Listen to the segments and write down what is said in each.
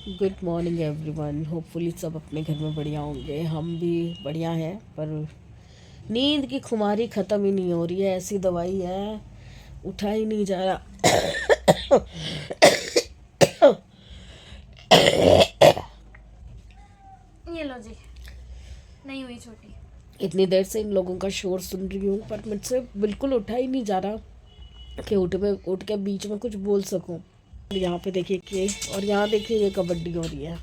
Good morning everyone. Hopefully सब अपने घर में बढ़िया होंगे, हम भी बढ़िया हैं। पर नींद की खुमारी ख़त्म ही नहीं हो रही है, ऐसी दवाई है, उठा ही नहीं जा रहा। ये लो जी, नहीं हुई छोटी। इतनी देर से इन लोगों का शोर सुन रही हूँ पर मुझसे बिल्कुल उठा ही नहीं जा रहा कि उठ के बीच में कुछ बोल सकूं। यहाँ पे देखिए कि, और यहाँ देखिए ये कबड्डी हो रही है।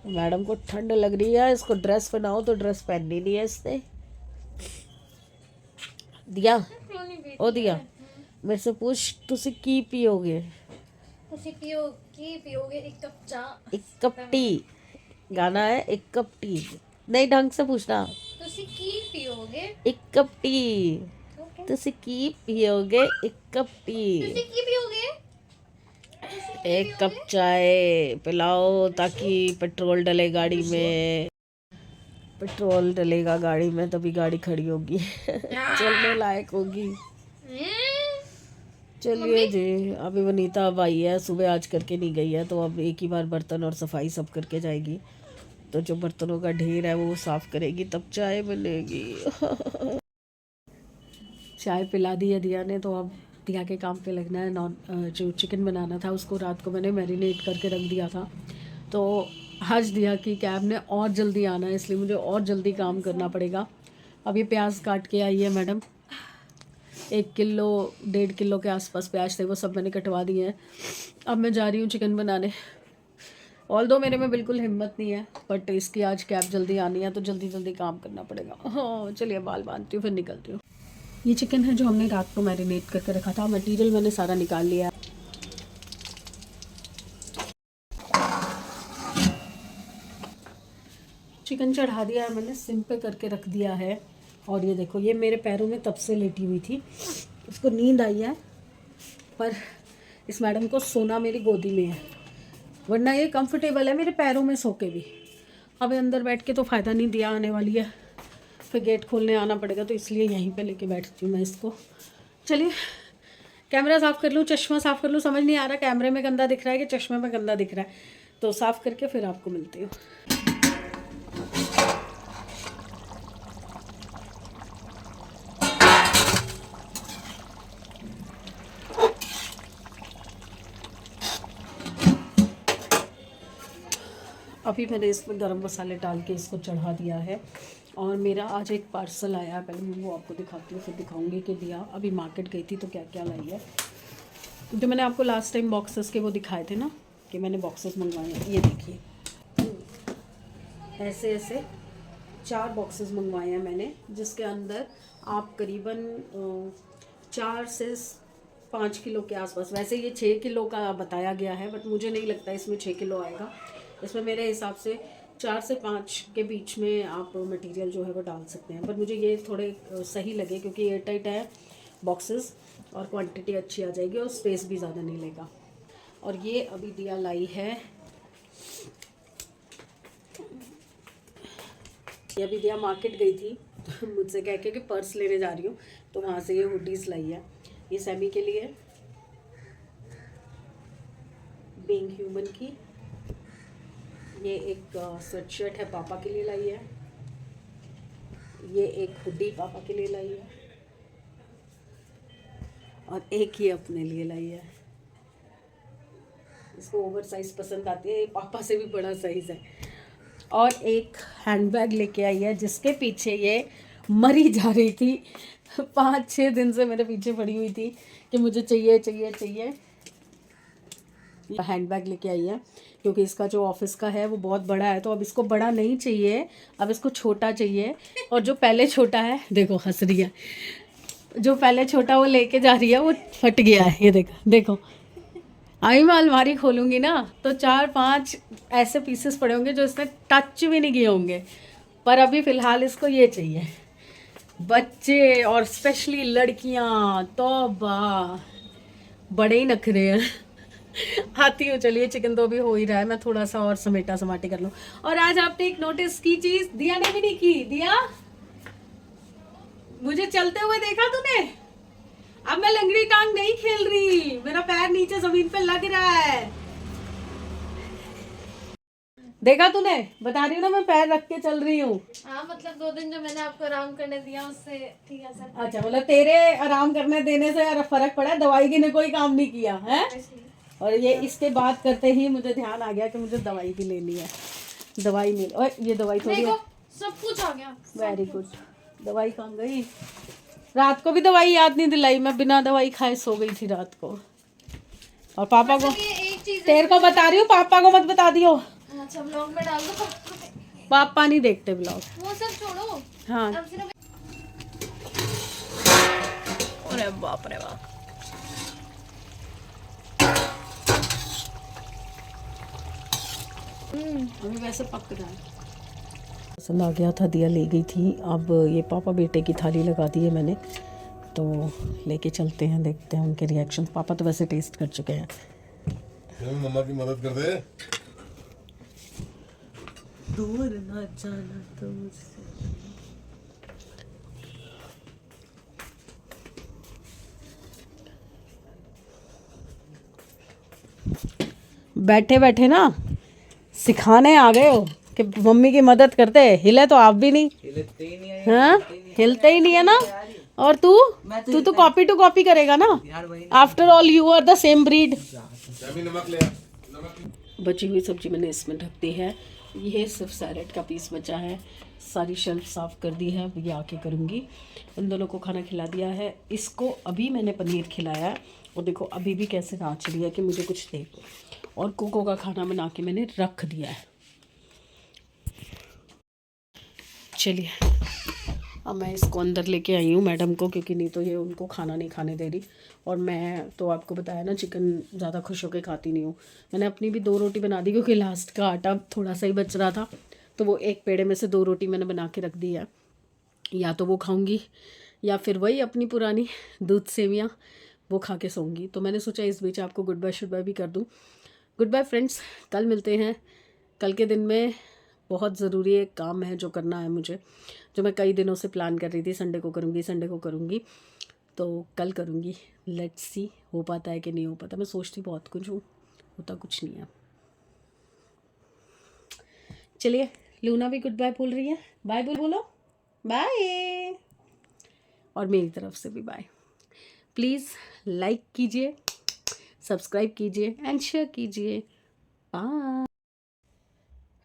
मैडम को ठंड लग रही है, इसको ड्रेस पहनाओ तो ड्रेस पहननी नहीं है इसने। दिया, ओ दिया, मेरे से पूछ तुसी की पियोगे? पियोगे एक कप चाह। एक कप टी, गाना है एक कप टी। नहीं, ढंग से पूछना। तुसी की पियोगे? एक कप टी। तुसी की पियोगे? एक कप टी। तुसी की पियोगे? एक कप चाय पिलाओ ताकि पेट्रोल डले गाड़ी में। पेट्रोल डलेगा गाड़ी में तभी गाड़ी खड़ी होगी, चलने लायक होगी। चलिए जी, अभी वनीता अब आई है, सुबह आज करके नहीं गई है, तो अब एक ही बार बर्तन और सफाई सब करके जाएगी। तो जो बर्तनों का ढेर है वो साफ करेगी, तब चाय बनेगी। चाय पिला दी है दिया ने, तो अब दिया के काम पे लगना है। जो चिकन बनाना था उसको रात को मैंने मैरिनेट करके रख दिया था, तो आज दिया की कैब ने और जल्दी आना है, इसलिए मुझे और जल्दी काम करना पड़ेगा। अब ये प्याज काट के आई है मैडम, 1 किलो 1.5 किलो के आसपास प्याज थे, वो सब मैंने कटवा दिए हैं। अब मैं जा रही हूँ चिकन बनाने। ऑल्दो मेरे में बिल्कुल हिम्मत नहीं है, बट इसकी आज कैब जल्दी आनी है तो जल्दी जल्दी काम करना पड़ेगा। हाँ चलिए, बाल बांधती हूँ फिर निकलती हूँ। ये चिकन है जो हमने रात को मैरिनेट करके रखा था, मटेरियल मैंने सारा निकाल लिया है। चिकन चढ़ा दिया है मैंने, सिम पे करके रख दिया है। और ये देखो, ये मेरे पैरों में तब से लेटी हुई थी, उसको नींद आई है, पर इस मैडम को सोना मेरी गोदी में है, वरना ये कंफर्टेबल है मेरे पैरों में सो के भी। अब अंदर बैठ के तो फ़ायदा नहीं, दिया आने वाली है, फिर गेट खोलने आना पड़ेगा, तो इसलिए यहीं पे लेके बैठती हूँ मैं इसको। चलिए कैमरा साफ़ कर लूँ, चश्मा साफ़ कर लूँ, समझ नहीं आ रहा कैमरे में गंदा दिख रहा है कि चश्मे में गंदा दिख रहा है, तो साफ़ करके फिर आपको मिलती हूँ। अभी मैंने इसमें गरम मसाले डाल के इसको चढ़ा दिया है। और मेरा आज एक पार्सल आया है, पहले मैं वो आपको दिखाती हूँ, फिर दिखाऊंगी कि दिया अभी मार्केट गई थी तो क्या क्या लाई है। जो मैंने आपको लास्ट टाइम बॉक्सेस के वो दिखाए थे ना, कि मैंने बॉक्सेस मंगवाए हैं, ये देखिए ऐसे ऐसे 4 बॉक्सेस मंगवाए हैं मैंने, जिसके अंदर आप करीबन 4 से 5 किलो के आसपास, वैसे ये 6 किलो का बताया गया है, बट मुझे नहीं लगता इसमें 6 किलो आएगा। इसमें मेरे हिसाब से 4 से 5 के बीच में आप मटेरियल जो है वो डाल सकते हैं, पर मुझे ये थोड़े सही लगे क्योंकि एयर टाइट है बॉक्सेस, और क्वांटिटी अच्छी आ जाएगी और स्पेस भी ज़्यादा नहीं लेगा। और ये अभी दिया लाई है, ये अभी दिया मार्केट गई थी तो मुझसे कह के कि पर्स लेने जा रही हूँ, तो वहाँ से ये हुडीज़ लाई है। ये सैमी के लिए, बीइंग ह्यूमन की। ये एक स्वेटशर्ट है, पापा के लिए लाई है। ये एक हुडी पापा के लिए लाई है, और एक ही अपने लिए लाई है। इसको ओवर साइज पसंद आती है, ये पापा से भी बड़ा साइज है। और एक हैंडबैग लेके आई है, जिसके पीछे ये मरी जा रही थी, 5-6 दिन से मेरे पीछे पड़ी हुई थी कि मुझे चाहिए चाहिए चाहिए। हैंडबैग लेके आई है क्योंकि इसका जो ऑफिस का है वो बहुत बड़ा है, तो अब इसको बड़ा नहीं चाहिए, अब इसको छोटा चाहिए। और जो पहले छोटा है, देखो हंस रही है, जो पहले छोटा वो लेके जा रही है वो फट गया है, ये देखो देखो। अभी मैं अलमारी खोलूँगी ना तो 4-5 ऐसे पीसेस पड़े होंगे जो इसने टच भी नहीं किए होंगे, पर अभी फ़िलहाल इसको ये चाहिए। बच्चे और स्पेशली लड़कियाँ तो बड़े ही नखरे हैं। आती हूँ, चलिए चिकन तो अभी हो ही रहा है, मैं थोड़ा सा और समेटा समाटी कर लूँ। और आज आपने एक नोटिस की चीज़ दिया ने भी नहीं की। दिया, मुझे चलते हुए देखा तूने? अब मैं लंगड़ी टांग नहीं खेल रही, मेरा पैर नीचे जमीन पे लग रहा है। देखा तूने, बता रही हूँ ना मैं पैर रख के चल रही हूँ। हाँ मतलब 2 दिन जो मैंने आपको आराम करने दिया उससे ठीक है सर। अच्छा मतलब तेरे आराम करने देने से यार फर्क पड़ा, दवाई की ने कोई काम नहीं किया है। और ये इसके बात करते ही मुझे ध्यान आ गया कि मुझे दवाई भी लेनी है। दवाई मिल, ओए ये दवाई थोड़ी है। देखो सब कुछ आ गया। Very good. दवाई कहाँ गई? रात को भी दवाई याद नहीं दिलाई, मैं बिना दवाई खाए सो गई थी रात को। और पापा को, ये एक चीज तेरे को बता रही हूँ, पापा को मत बता दियो। अच्छा ब्लॉग में डाल दो। पापा नहीं देखते ब्लॉग। वो सब छोड़ो, हाँ। अब सिर्फ अरे बाप रे बाप। अभी वैसे पक रहा है। पसंद आ गया था, दिया ले गई थी। अब ये पापा बेटे की थाली लगा दी है मैंने, तो लेके चलते हैं, देखते हैं उनके रिएक्शन। पापा तो वैसे टेस्ट कर चुके हैं। मम्मा की मदद कर दे। दूर ना जाना तो मुझसे। बैठे बैठे ना सिखाने आ गए हो कि मम्मी की मदद करते। हिले तो आप भी नहीं, हाँ हिलते ही नहीं है ना। और तू तो कॉपी टू कॉपी करेगा ना। After all you are the same breed. नमक ले आ, नमक। बची हुई सब्जी मैंने इसमें ढक दी है। ये सिर्फ सैलेड का पीस बचा है। सारी शेल्फ साफ़ कर दी है, अब ये आके करूँगी। इन दोनों को खाना खिला दिया है। इसको अभी मैंने पनीर खिलाया है और देखो अभी भी कैसे नाच रही है कि मुझे कुछ दे। और कोको का खाना बना के मैंने रख दिया है। चलिए अब मैं इसको अंदर लेके आई हूँ मैडम को, क्योंकि नहीं तो ये उनको खाना नहीं खाने दे रही। और मैं तो आपको बताया ना चिकन ज़्यादा खुश होकर खाती नहीं हूँ। मैंने अपनी भी 2 रोटी बना दी, क्योंकि लास्ट का आटा थोड़ा सा ही बच रहा था, तो वो एक पेड़े में से 2 रोटी मैंने बना के रख दी है। या तो वो खाऊंगी या फिर वही अपनी पुरानी दूध सेवियाँ वो खा के सोऊंगी। तो मैंने सोचा इस बीच आपको गुड बाय शुड बाय भी कर दूँ। गुड बाय फ्रेंड्स, कल मिलते हैं। कल के दिन में बहुत ज़रूरी एक काम है जो करना है मुझे, जो मैं कई दिनों से प्लान कर रही थी। संडे को करूँगी, तो कल करूँगी। लेट्स सी हो पाता है कि नहीं हो पाता। मैं सोचती बहुत कुछ हूँ, होता कुछ नहीं है। चलिए लूना भी गुड बाय बोल रही है। बाय बोलो, बाय। और मेरी तरफ से भी बाय। प्लीज़ लाइक कीजिए, सब्सक्राइब कीजिए एंड शेयर कीजिए। बाय।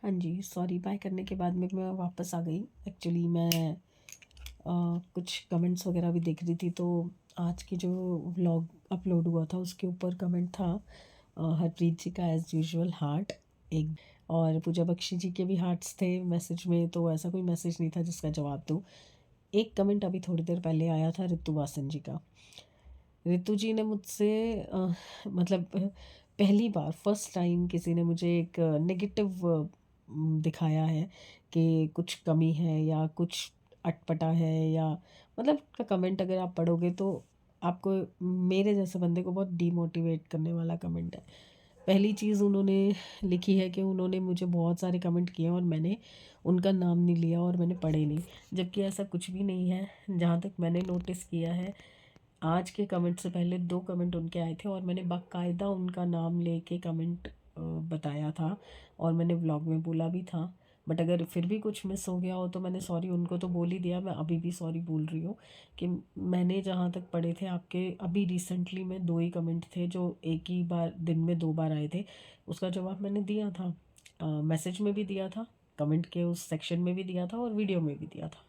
हाँ जी, सॉरी बाय करने के बाद में मैं वापस आ गई। एक्चुअली मैं कुछ कमेंट्स वगैरह भी देख रही थी, तो आज की जो व्लॉग अपलोड हुआ था उसके ऊपर कमेंट था हरप्रीत जी का एज़ यूजुअल हार्ट एक, और पूजा बख्शी जी के भी हार्ट्स थे मैसेज में। तो ऐसा कोई मैसेज नहीं था जिसका जवाब दूँ। एक कमेंट अभी थोड़ी देर पहले आया था ऋतु वासन जी का। ऋतु जी ने मुझसे मतलब पहली बार फर्स्ट टाइम किसी ने मुझे एक नेगेटिव दिखाया है कि कुछ कमी है या कुछ अटपटा है, या मतलब का कमेंट अगर आप पढ़ोगे तो आपको, मेरे जैसे बंदे को बहुत डीमोटिवेट करने वाला कमेंट है। पहली चीज़ उन्होंने लिखी है कि उन्होंने मुझे बहुत सारे कमेंट किए और मैंने उनका नाम नहीं लिया और मैंने पढ़े नहीं, जबकि ऐसा कुछ भी नहीं है। जहाँ तक मैंने नोटिस किया है, आज के कमेंट से पहले 2 कमेंट उनके आए थे और मैंने बाकायदा उनका नाम लेके कमेंट बताया था और मैंने व्लॉग में बोला भी था। बट अगर फिर भी कुछ मिस हो गया हो तो मैंने सॉरी उनको तो बोल ही दिया। मैं अभी भी सॉरी बोल रही हूँ कि मैंने जहाँ तक पढ़े थे आपके, अभी रिसेंटली में 2 ही कमेंट थे जो एक ही बार दिन में 2 बार आए थे। उसका जवाब मैंने दिया था, मैसेज में भी दिया था, कमेंट के उस सेक्शन में भी दिया था और वीडियो में भी दिया था।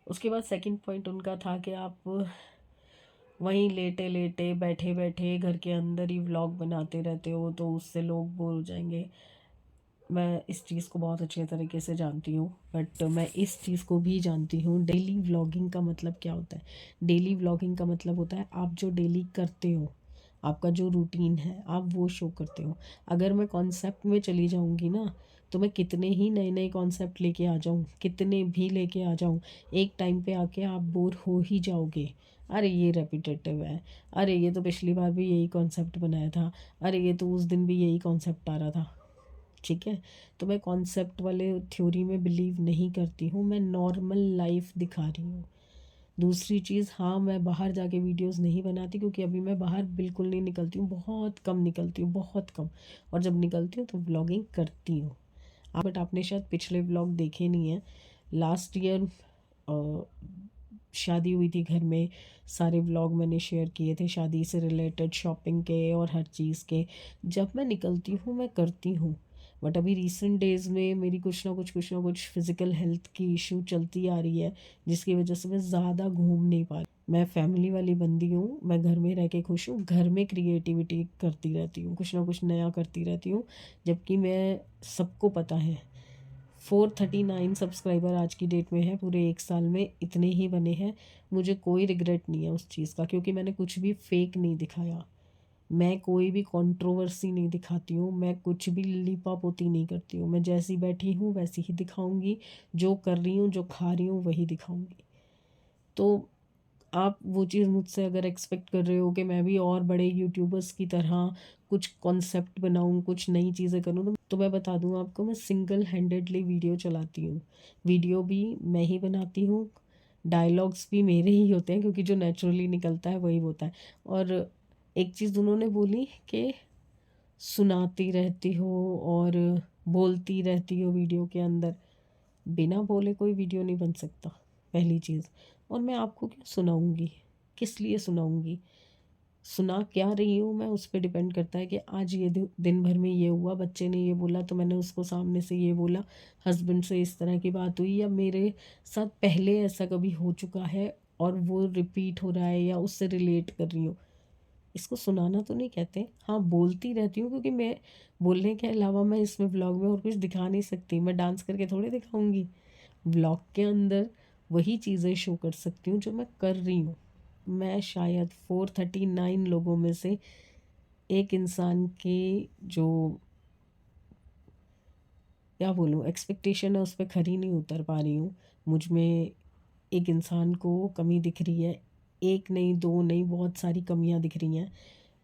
उसके बाद सेकंड पॉइंट उनका था कि आप वहीं लेटे लेटे बैठे बैठे घर के अंदर ही व्लॉग बनाते रहते हो तो उससे लोग बोर हो जाएंगे। मैं इस चीज़ को बहुत अच्छे तरीके से जानती हूँ, बट मैं इस चीज़ को भी जानती हूँ डेली व्लॉगिंग का मतलब क्या होता है। डेली व्लॉगिंग का मतलब होता है आप जो डेली करते हो, आपका जो रूटीन है आप वो शो करते हो। अगर मैं कॉन्सेप्ट में चली जाऊँगी ना, तो मैं कितने ही नए नए कॉन्सेप्ट लेके आ जाऊँ, कितने भी लेके आ जाऊँ, एक टाइम पे आके आप बोर हो ही जाओगे। अरे ये रेपिटेटिव है, अरे ये तो पिछली बार भी यही कॉन्सेप्ट बनाया था, अरे ये तो उस दिन भी यही कॉन्सेप्ट आ रहा था। ठीक है, तो मैं कॉन्सेप्ट वाले थ्योरी में बिलीव नहीं करती हूँ, मैं नॉर्मल लाइफ दिखा रही हूँ। दूसरी चीज़, हाँ मैं बाहर जाके वीडियोस नहीं बनाती क्योंकि अभी मैं बाहर बिल्कुल नहीं निकलती हूँ, बहुत कम निकलती हूँ, बहुत कम। और जब निकलती हूँ तो व्लॉगिंग करती हूँ। बट आपने शायद पिछले व्लॉग देखे नहीं हैं। लास्ट ईयर शादी हुई थी घर में, सारे व्लॉग मैंने शेयर किए थे शादी से रिलेटेड, शॉपिंग के और हर चीज़ के। जब मैं निकलती हूँ मैं करती हूँ, बट अभी रिसेंट डेज़ में मेरी कुछ ना कुछ फिज़िकल हेल्थ की इशू चलती आ रही है, जिसकी वजह से मैं ज़्यादा घूम नहीं पा रही। मैं फैमिली वाली बंदी हूँ, मैं घर में रह के खुश हूँ, घर में क्रिएटिविटी करती रहती हूँ, कुछ ना कुछ नया करती रहती हूँ। जबकि मैं, सबको पता है 439 सब्सक्राइबर आज की डेट में है, पूरे 1 साल में इतने ही बने हैं। मुझे कोई रिग्रेट नहीं है उस चीज़ का, क्योंकि मैंने कुछ भी फेक नहीं दिखाया, मैं कोई भी कंट्रोवर्सी नहीं दिखाती हूँ, मैं कुछ भी लिपापोती नहीं करती हूँ। मैं जैसी बैठी हूँ वैसी ही दिखाऊंगी, जो कर रही हूँ, जो खा रही हूँ वही दिखाऊंगी। तो आप वो चीज़ मुझसे अगर एक्सपेक्ट कर रहे हो कि मैं भी और बड़े यूट्यूबर्स की तरह कुछ कॉन्सेप्ट बनाऊं, कुछ नई चीज़ें करूं, तो मैं बता दूं आपको, मैं सिंगल हैंडेडली वीडियो चलाती हूँ। वीडियो भी मैं ही बनाती हूँ, डायलॉग्स भी मेरे ही होते हैं, क्योंकि जो नेचुरली निकलता है वही होता है। और एक चीज़ उन्होंने बोली कि सुनाती रहती हो और बोलती रहती हो वीडियो के अंदर, बिना बोले कोई वीडियो नहीं बन सकता, पहली चीज़। और मैं आपको क्यों सुनाऊंगी, किस लिए सुनाऊंगी, सुना क्या रही हूँ मैं, उस पर डिपेंड करता है कि आज ये दिन भर में ये हुआ, बच्चे ने ये बोला तो मैंने उसको सामने से ये बोला, हस्बैंड से इस तरह की बात हुई, या मेरे साथ पहले ऐसा कभी हो चुका है और वो रिपीट हो रहा है, या उससे रिलेट कर रही हूँ। इसको सुनाना तो नहीं कहते। हाँ, बोलती रहती हूँ, क्योंकि मैं बोलने के अलावा मैं इसमें व्लॉग में और कुछ दिखा नहीं सकती। मैं डांस करके थोड़ी दिखाऊंगी, व्लॉग के अंदर वही चीज़ें शो कर सकती हूँ जो मैं कर रही हूँ। मैं शायद 439 लोगों में से एक इंसान की जो, क्या बोलूँ, एक्सपेक्टेशन है उस पर खरी नहीं उतर पा रही हूँ। मुझ में एक इंसान को कमी दिख रही है, एक नहीं, दो नहीं, बहुत सारी कमियाँ दिख रही हैं।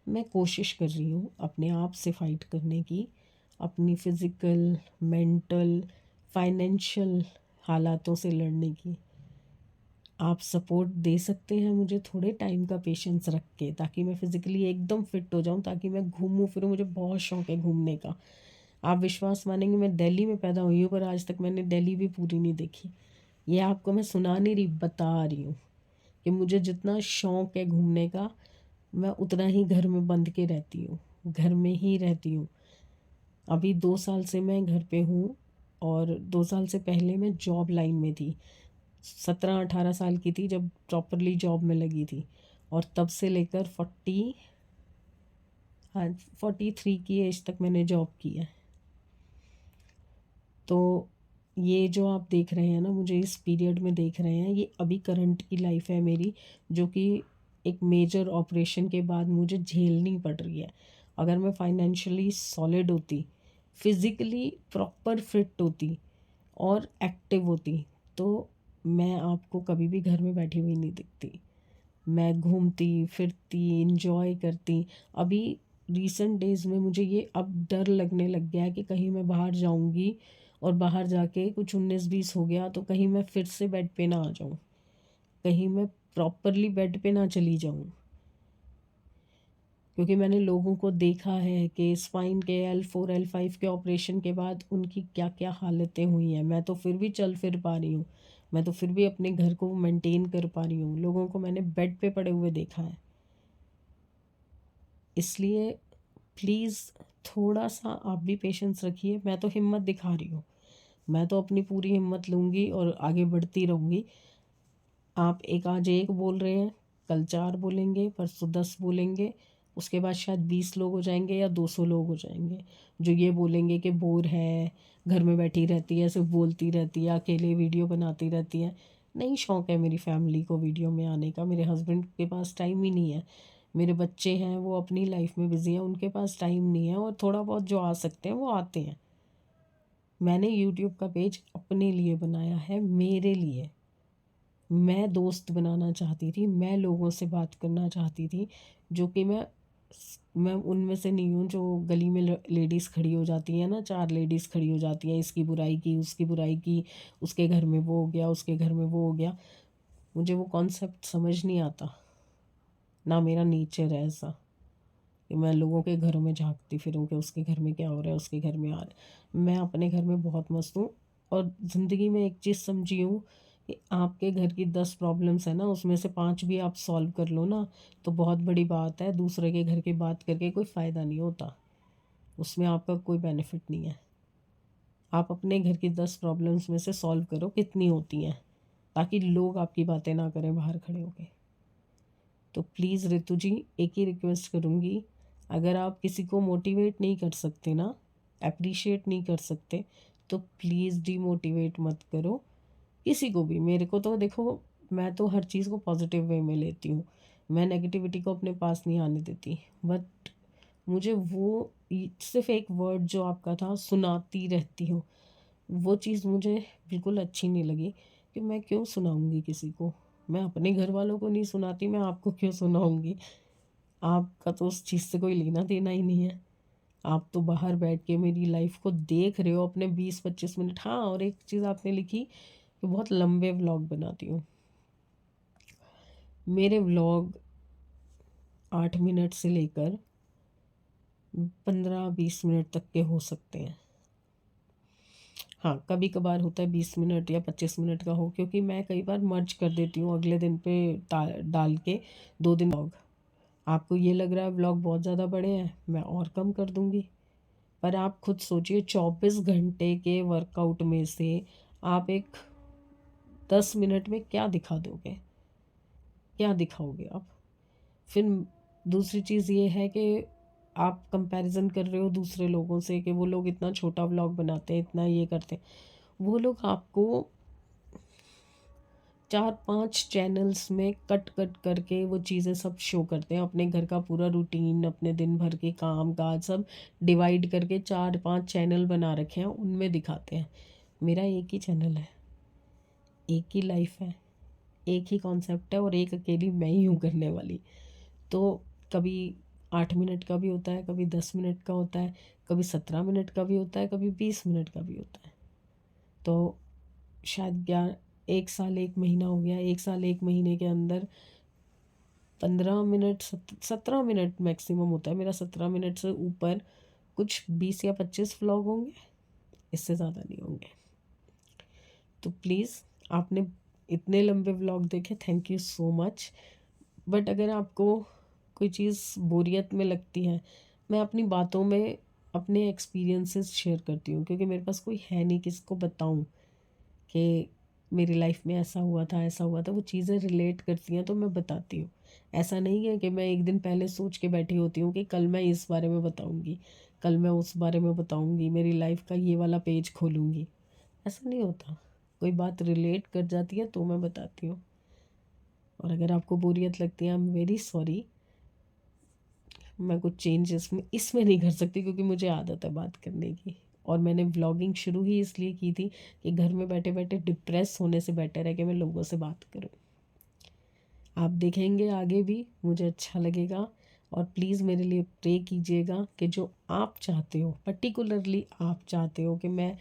मैं कोशिश कर रही हूँ अपने आप से फाइट करने की, अपनी फिज़िकल, मेंटल, फाइनेंशियल हालातों से लड़ने की। आप सपोर्ट दे सकते हैं मुझे थोड़े टाइम का पेशेंस रख के, ताकि मैं फ़िज़िकली एकदम फिट हो जाऊँ, ताकि मैं घूमूँ फिरूँ। मुझे बहुत शौक़ है घूमने का। आप विश्वास मानेंगे, मैं दिल्ली में पैदा हुई हूँ, पर आज तक मैंने दिल्ली भी पूरी नहीं देखी। ये आपको मैं सुना नहीं रही, बता रही हूँ कि मुझे जितना शौक़ है घूमने का, मैं उतना ही घर में बंद के रहती हूँ, घर में ही रहती हूँ। अभी 2 साल से मैं घर पे हूँ, और 2 साल से पहले मैं जॉब लाइन में थी। 17-18 साल की थी जब प्रॉपरली जॉब में लगी थी, और तब से लेकर 43 की एज तक मैंने जॉब की है। तो ये जो आप देख रहे हैं ना, मुझे इस पीरियड में देख रहे हैं, ये अभी करंट की लाइफ है मेरी, जो कि एक मेजर ऑपरेशन के बाद मुझे झेलनी पड़ रही है। अगर मैं फाइनेंशियली सॉलिड होती, फिज़िकली प्रॉपर फिट होती और एक्टिव होती, तो मैं आपको कभी भी घर में बैठी हुई नहीं दिखती। मैं घूमती फिरती, इंजॉय करती। अभी रिसेंट डेज़ में मुझे ये अब डर लगने लग गया है कि कहीं मैं बाहर जाऊंगी और बाहर जाके कुछ 19-20 हो गया तो कहीं मैं फिर से बेड पे ना आ जाऊं, कहीं मैं प्रॉपरली बेड पे ना चली जाऊं। क्योंकि मैंने लोगों को देखा है कि स्पाइन के L4 L5 के ऑपरेशन के बाद उनकी क्या क्या हालतें हुई हैं। मैं तो फिर भी चल फिर पा रही हूँ, मैं तो फिर भी अपने घर को मेंटेन कर पा रही हूँ। लोगों को मैंने बेड पे पड़े हुए देखा है। इसलिए प्लीज़ थोड़ा सा आप भी पेशेंस रखिए। मैं तो हिम्मत दिखा रही हूँ, मैं तो अपनी पूरी हिम्मत लूँगी और आगे बढ़ती रहूँगी। आप आज एक बोल रहे हैं, कल 4 बोलेंगे, परसों 10 बोलेंगे, उसके बाद शायद 20 लोग हो जाएंगे या 200 लोग हो जाएंगे जो ये बोलेंगे कि बोर है, घर में बैठी रहती है, सिर्फ बोलती रहती है, अकेले वीडियो बनाती रहती है। नहीं, शौक़ है मेरी फैमिली को वीडियो में आने का। मेरे हस्बैंड के पास टाइम ही नहीं है, मेरे बच्चे हैं वो अपनी लाइफ में बिज़ी हैं, उनके पास टाइम नहीं है, और थोड़ा बहुत जो आ सकते हैं वो आते हैं। मैंने यूट्यूब का पेज अपने लिए बनाया है, मेरे लिए। मैं दोस्त बनाना चाहती थी, मैं लोगों से बात करना चाहती थी, जो कि मैं उनमें से नहीं हूँ जो गली में लेडीज़ खड़ी हो जाती हैं ना, 4 लेडीज़ खड़ी हो जाती हैं, इसकी बुराई की, उसकी बुराई की, उसके घर में वो हो गया, उसके घर में वो हो गया। मुझे वो कॉन्सेप्ट समझ नहीं आता, ना मेरा नेचर है ऐसा। कि मैं लोगों के घरों में झांकती फिरूं कि उसके घर में क्या हो रहा है, उसके घर में आ रहा है। मैं अपने घर में बहुत मस्त हूँ। और ज़िंदगी में एक चीज़ समझी हूँ कि आपके घर की 10 प्रॉब्लम्स है ना, उसमें से 5 भी आप सॉल्व कर लो ना, तो बहुत बड़ी बात है। दूसरे के घर की बात करके कोई फ़ायदा नहीं होता, उसमें आपका कोई बेनिफिट नहीं है। आप अपने घर की 10 प्रॉब्लम्स में से सॉल्व करो कितनी होती हैं, ताकि लोग आपकी बातें ना करें बाहर खड़े होके। तो प्लीज़ रितु जी, एक ही रिक्वेस्ट करूँगी, अगर आप किसी को मोटिवेट नहीं कर सकते ना, अप्रिशिएट नहीं कर सकते, तो प्लीज़ डीमोटिवेट मत करो किसी को भी। मेरे को तो देखो, मैं तो हर चीज़ को पॉजिटिव वे में लेती हूँ, मैं नेगेटिविटी को अपने पास नहीं आने देती। बट मुझे वो सिर्फ एक वर्ड जो आपका था, सुनाती रहती हूँ, वो चीज़ मुझे बिल्कुल अच्छी नहीं लगी। कि मैं क्यों सुनाऊंगी किसी को, मैं अपने घर वालों को नहीं सुनाती, मैं आपको क्यों सुनाऊंगी। आपका तो उस चीज़ से कोई लेना देना ही नहीं है। आप तो बाहर बैठ के मेरी लाइफ को देख रहे हो अपने 20-25 मिनट। हाँ, और एक चीज़ आपने लिखी कि बहुत लंबे व्लॉग बनाती हूँ। मेरे व्लॉग 8 मिनट से लेकर 15-20 मिनट तक के हो सकते हैं। हाँ, कभी कभार होता है 20 मिनट या 25 मिनट का हो, क्योंकि मैं कई बार मर्ज कर देती हूँ अगले दिन पे डाल के 2 दिन व्लॉग। आपको ये लग रहा है व्लॉग बहुत ज़्यादा बड़े हैं, मैं और कम कर दूँगी। पर आप खुद सोचिए, 24 घंटे के वर्कआउट में से आप एक 10 मिनट में क्या दिखा दोगे, क्या दिखाओगे आप। फिर दूसरी चीज़ ये है कि आप कंपैरिजन कर रहे हो दूसरे लोगों से कि वो लोग इतना छोटा व्लॉग बनाते हैं, इतना ये करते हैं। वो लोग आपको 4-5 चैनल्स में कट कट करके वो चीज़ें सब शो करते हैं, अपने घर का पूरा रूटीन, अपने दिन भर के काम काज सब डिवाइड करके 4-5 चैनल बना रखे हैं, उनमें दिखाते हैं। मेरा एक ही चैनल है, एक ही लाइफ है, एक ही कॉन्सेप्ट है, और एक अकेली मैं ही हूँ करने वाली। तो कभी 8 मिनट का भी होता है, कभी 10 मिनट का होता है, कभी 17 मिनट का भी होता है, कभी 20 मिनट का भी होता है। तो शायद 1 साल 1 महीना हो गया, 1 साल 1 महीने के अंदर 15 मिनट, 17 मिनट मैक्सिमम होता है मेरा। 17 मिनट से ऊपर कुछ 20 या 25 व्लॉग होंगे, इससे ज़्यादा नहीं होंगे। तो प्लीज़, आपने इतने लंबे व्लॉग देखे, thank you so much. But अगर आपको कोई चीज़ बोरियत में लगती है, मैं अपनी बातों में अपने एक्सपीरियंसेस शेयर करती हूँ, क्योंकि मेरे पास कोई है नहीं किसको बताऊँ कि मेरी लाइफ में ऐसा हुआ था, ऐसा हुआ था। वो चीज़ें रिलेट करती हैं तो मैं बताती हूँ। ऐसा नहीं है कि मैं एक दिन पहले सोच के बैठी होती हूँ कि कल मैं इस बारे में बताऊँगी, कल मैं उस बारे में बताऊँगी, मेरी लाइफ का ये वाला पेज खोलूँगी। ऐसा नहीं होता, कोई बात रिलेट कर जाती है तो मैं बताती हूँ। और अगर आपको बोरियत लगती है, आई एम वेरी सॉरी, मैं कुछ चेंजेस में इसमें नहीं कर सकती, क्योंकि मुझे आदत है बात करने की। और मैंने व्लॉगिंग शुरू ही इसलिए की थी कि घर में बैठे बैठे डिप्रेस होने से बेटर है कि मैं लोगों से बात करूं। आप देखेंगे आगे भी, मुझे अच्छा लगेगा। और प्लीज़ मेरे लिए प्रे कीजिएगा कि जो आप चाहते हो, पर्टिकुलरली आप चाहते हो कि मैं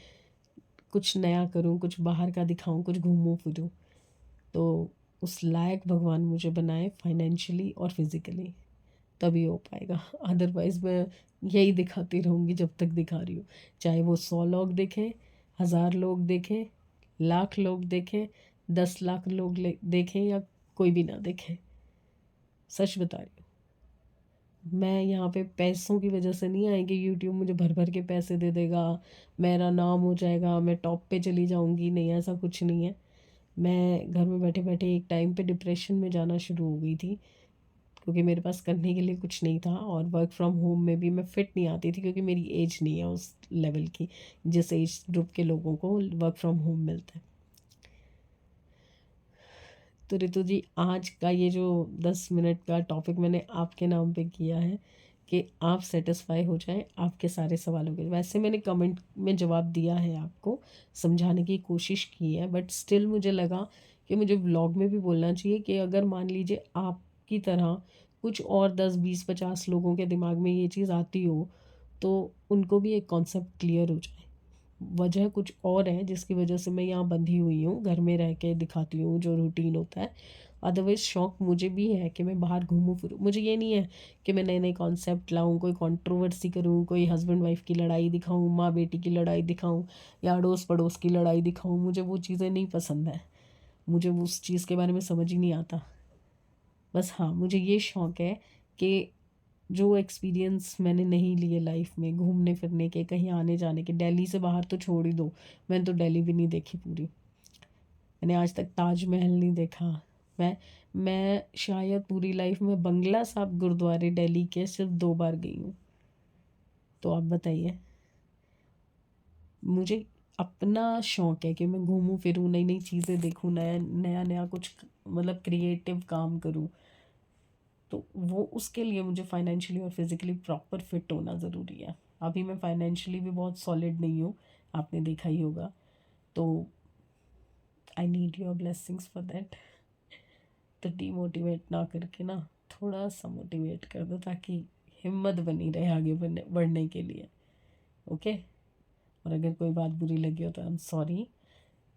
कुछ नया करूं, कुछ बाहर का दिखाऊं, कुछ घूमूं फिरूं, तो उस लायक भगवान मुझे बनाए, फाइनेंशियली और फिज़िकली, तभी हो पाएगा। अदरवाइज़ मैं यही दिखाती रहूँगी जब तक दिखा रही हूँ। चाहे वो 100 लोग देखें, 1000 लोग देखें, लाख लोग देखें, 10 लाख लोग देखें, या कोई भी ना देखे। सच बता रही हूँ, मैं यहाँ पे पैसों की वजह से नहीं आई कि यूट्यूब मुझे भर भर के पैसे दे देगा, मेरा नाम हो जाएगा, मैं टॉप पे चली जाऊँगी। नहीं, ऐसा कुछ नहीं है। मैं घर में बैठे बैठे एक टाइम पे डिप्रेशन में जाना शुरू हो गई थी, क्योंकि मेरे पास करने के लिए कुछ नहीं था। और वर्क फ्रॉम होम में भी मैं फिट नहीं आती थी, क्योंकि मेरी एज नहीं है उस लेवल की जिस एज ग्रुप के लोगों को वर्क फ्रॉम होम मिलता है। तो रितु जी, आज का ये जो 10 मिनट का टॉपिक मैंने आपके नाम पे किया है कि आप सेटिस्फाई हो जाएं आपके सारे सवालों के। वैसे मैंने कमेंट में जवाब दिया है, आपको समझाने की कोशिश की है, बट स्टिल मुझे लगा कि मुझे व्लॉग में भी बोलना चाहिए कि अगर मान लीजिए आपकी तरह कुछ और 10-20-50 लोगों के दिमाग में ये चीज़ आती हो, तो उनको भी एक कॉन्सेप्ट क्लियर हो जाए। वजह कुछ और है जिसकी वजह से मैं यहाँ बंधी हुई हूँ, घर में रह के दिखाती हूँ जो रूटीन होता है, अदरवाइज़ शौक मुझे भी है कि मैं बाहर घूमूं फिरूं। मुझे ये नहीं है कि मैं नए नए कॉन्सेप्ट लाऊं, कोई कंट्रोवर्सी करूं, कोई हस्बैंड वाइफ की लड़ाई दिखाऊं, माँ बेटी की लड़ाई दिखाऊं या अड़ोस पड़ोस की लड़ाई दिखाऊं। मुझे वो चीज़ें नहीं पसंद है, मुझे उस चीज़ के बारे में समझ ही नहीं आता। बस हाँ, मुझे ये शौक़ है कि जो एक्सपीरियंस मैंने नहीं लिए लाइफ में, घूमने फिरने के, कहीं आने जाने के, दिल्ली से बाहर तो छोड़ ही दो, मैंने तो दिल्ली भी नहीं देखी पूरी। मैंने आज तक ताजमहल नहीं देखा। मैं शायद पूरी लाइफ में बंगला साहब गुरुद्वारे दिल्ली के सिर्फ 2 बार गई हूँ। तो आप बताइए, मुझे अपना शौक़ है कि मैं घूमूं फिरूं, नई नई चीज़ें देखूं, नया नया कुछ मतलब क्रिएटिव काम करूं। तो वो उसके लिए मुझे फाइनेंशियली और फिज़िकली प्रॉपर फिट होना ज़रूरी है। अभी मैं फाइनेंशियली भी बहुत सॉलिड नहीं हूँ, आपने देखा ही होगा। तो I need your blessings for that. तो डीमोटिवेट ना करके ना थोड़ा सा मोटिवेट कर दो, ताकि हिम्मत बनी रहे आगे बढ़ने के लिए। ओके। और अगर कोई बात बुरी लगी हो तो आई एम सॉरी।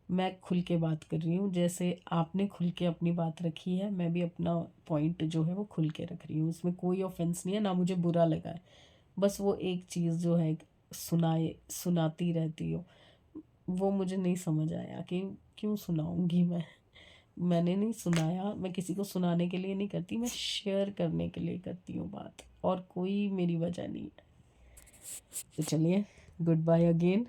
मैं खुल के बात कर रही हूँ, जैसे आपने खुल के अपनी बात रखी है, मैं भी अपना पॉइंट जो है वो खुल के रख रही हूँ। इसमें कोई ऑफेंस नहीं है, ना मुझे बुरा लगा है। बस वो एक चीज़ जो है सुनाती रहती हो, वो मुझे नहीं समझ आया कि क्यों सुनाऊंगी मैंने नहीं सुनाया। मैं किसी को सुनाने के लिए नहीं करती, मैं शेयर करने के लिए करती हूँ बात, और कोई मेरी वजह नहीं है। तो चलिए, गुड बाय अगेन।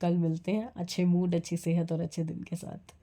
कल मिलते हैं अच्छे मूड, अच्छी सेहत और अच्छे दिन के साथ।